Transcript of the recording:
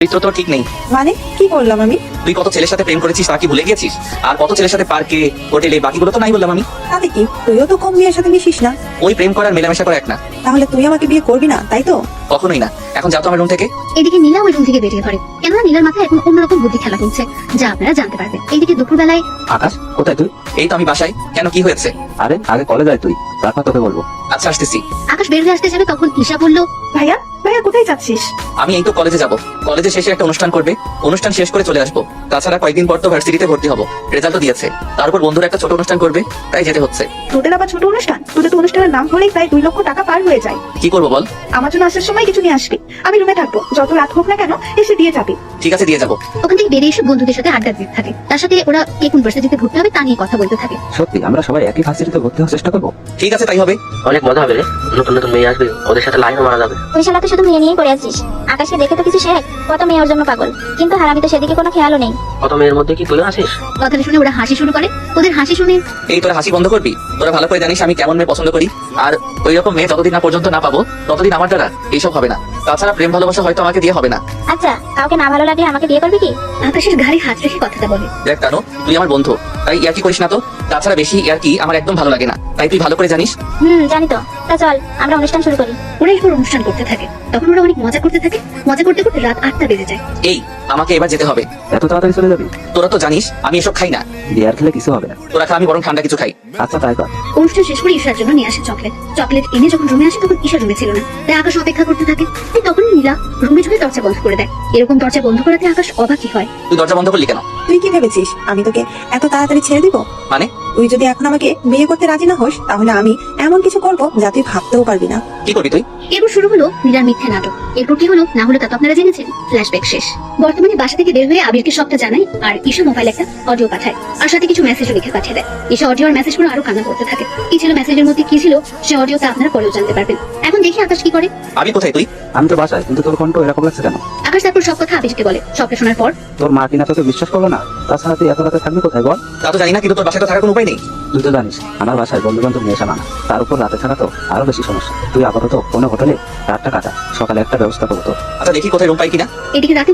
চরিত্র তো ঠিক নেই। মানে কি করলাম আমি? তুই কত ছেলের সাথে প্রেম করেছিস তা কি ভুলে গেছিস? আর কত ছেলের সাথে পার্কে, হোটেলে, বাকিগুলো তো নাই বললাম আমি। তাতে কি, তুইও তো কম মেয়ের সাথে মিশিস না। ওই প্রেম করার মেলামেশা করা এক না। তাহলে তুই আমাকে বিয়ে করবি না, তাই তো? কখনোই না। এখন যাও তো আমার রুম থেকে। এদিকে নীলা ওই রুম থেকে বেরিয়ে পড়ে, কেননা নীলার মাথায় এখন অন্যরকম বুদ্ধি খেলা করছে, যা আপনারা জানতে পারবেন। এইদিকে দুপুরবেলায় আকাশ, কোথায় তুই? এই তো আমি বাসায়। কেন, কি হয়েছে? আরে আগে কলেজ আয় তুই, তারপর তোকে বলবো। আচ্ছা, আসতেছি। আকাশ বের হয়ে আসতে যাবে, তখন ঈশা বলল, ভাইয়া ভাইয়া কোথায় যাচ্ছিস? আমি এই তো কলেজে যাব। কলেজে শেষে একটা অনুষ্ঠান করবে, অনুষ্ঠান শেষ করে চলে আসবো। তাছাড়া কয়েকদিন পর তো ভার্সিটিতে ভর্তি হবো, রেজাল্টও দিয়েছে। তারপর বন্ধুরা একটা ছোট অনুষ্ঠান করবে, তাই যেতে হচ্ছে। তোদের আবার ছোট অনুষ্ঠান? তোদের তো অনুষ্ঠানের নাম হলেই প্রায় 2 লক্ষ টাকা পার হয়ে যায়। কি করবো বল? আমার জন্য আসার সময় কিছু নিয়ে আসবি। আমি রুমে থাকবো, যত রাত হোক না কেন এসে দিয়ে যাবি। ঠিক আছে, দিয়ে যাবো। ওখান থেকে বেরিয়ে এসে বন্ধুদের সাথে আড্ডা দিতে থাকে। তার সাথে ওরা কে কোন ভার্সিটিতে ভর্তি হবে তা নিয়ে কথা বলতে থাকে। সত্যি আমরা সবাই একই ভার্সিটিতে ভর্তি হওয়ার চেষ্টা করবো। ঠিক আছে, তাই হবে। অনেক মজা হবে রে, নতুন নতুন মেয়ে আসবে, ওদের সাথে লাইনও মারা যাবে। তুই শালা তো শুধু মেয়ে নিয়েই পড়ে আছিস। আকাশকে দেখে তো কিছু শেখ, কত মেয়ে ওর জন্য পাগল। কিন্তু হারামি তো সেদিকে কোনো খেয়ালও নেই। কত মেয়ের মধ্যে কি তুইও আসিস? কথাটা শুনে ওরা হাসি শুরু করে। ওদের হাসি শুনে এই তোরা হাসি বন্ধ করবি? তোরা ভালো করে জানিস আমি কেমন মেয়ে পছন্দ করি। আর ওই রকম মেয়ে যতদিন না পর্যন্ত না পাবো ততদিন আমার দ্বারা এইসব হবে না। তাছাড়া প্রেম ভালোবাসা হয়তো আমাকে দিয়ে হবে না। আচ্ছা, কাউকে না ভালো লাগলে আমাকে বিয়ে করবি কি? আকাশের ঘাড়ে হাত রেখে কথাটা বলে। দেখ কানো, তুই আমার বন্ধু, তাই ইয়ার্কি করিস না তো। তাছাড়া বেশি ইয়ার্কি আমার একদম ভালো লাগে না, তাই তুই ভালো করে জানিস। জানি তো। তা চল আমরা অনুষ্ঠান শুরু করি। ওরা এরপর অনুষ্ঠান করতে থাকে। তখন ওরা অনেক মজা করতে থাকে। মজা করতে করতে রাত 8টা বেজে যায়। এই, আমাকে এবার যেতে হবে। এত তাড়াতাড়ি চলে যাবি? তোরা তো জানিস আমি এসব খাই না। বিয়ার খেলে কিছু হবে না। তোরা খা, আমি বরং ঠান্ডা কিছু খাই। আচ্ছা তাই কর। অনুষ্ঠান শেষ করে ঈশার জন্য নিয়ে আসে চকলেট। চকলেট এনে যখন রুমে আসে তখন ঈশা রুমে ছিল না, তাই আকাশ অপেক্ষা করতে থাকে। ঠিক তখন নীলা রুমে ঢুকে দরজা বন্ধ করে দেয়। এরকম দরজা বন্ধ করাতে আকাশ অবাকই হয়। তুই দরজা বন্ধ করলি কেন? তুই কি ভেবেছিস আমি তোকে এত তাড়াতাড়ি ছেড়ে দিব? মানে? তুই যদি এখন আমাকে বিয়ে করতে রাজি না হোস, তাহলে আমি এমন কিছু করবো যা তুই ভাবতেও পারবি না। কি করবি তুই? এরপর শুরু হলো নীলার মিথ্যে নাটক। এরপর কি হলো না হলো তা তো আপনারা জেনেছেন। ফ্ল্যাশব্যাক শেষ। বর্তমানে বাসা থেকে বের হয়ে আবিরকে সবটা জানায়, আর ঈশা মোবাইল একটা অডিও পাঠায়, আর সাথে কিছু মেসেজও লিখে পাঠিয়ে দেয়। ঈশা অডিও আর মেসেজ করে আরো কান্না করতে থাকে। কি ছিল মেসেজের মধ্যে, কি ছিল সে অডিওটা আপনারা পরেও জানতে পারবেন। এখন দেখি আকাশ কি করে। আমি কোথায় তুই? আমি তো বাসায়, কিন্তু তোর কণ্ঠ এরকম লাগছে কেন? আকাশ তারপর সব কথা আবিরকে বলে। সবটা শোনার পর তোর মা কিনা তোকে বিশ্বাস করলো না? তাছাড়া তুই এত রাতে থাকবি কোথায় বল? তা তো জানি না, কিন্তু তোর বাসায় তো থাকার কোনো উপায় নেই। তুই তো জানিস আমার বাসায় বন্ধু বান্ধব নিয়ে আসা মানা। তার উপর রাতে থাকা তো আরো বেশি সমস্যা। তুই আপাতত কোনো হোটেলে রাতটা কাটা, সকালে একটা ব্যবস্থা করতো। আচ্ছা, দেখি কোথায় রুম পাই কিনা। এদিকে রাতে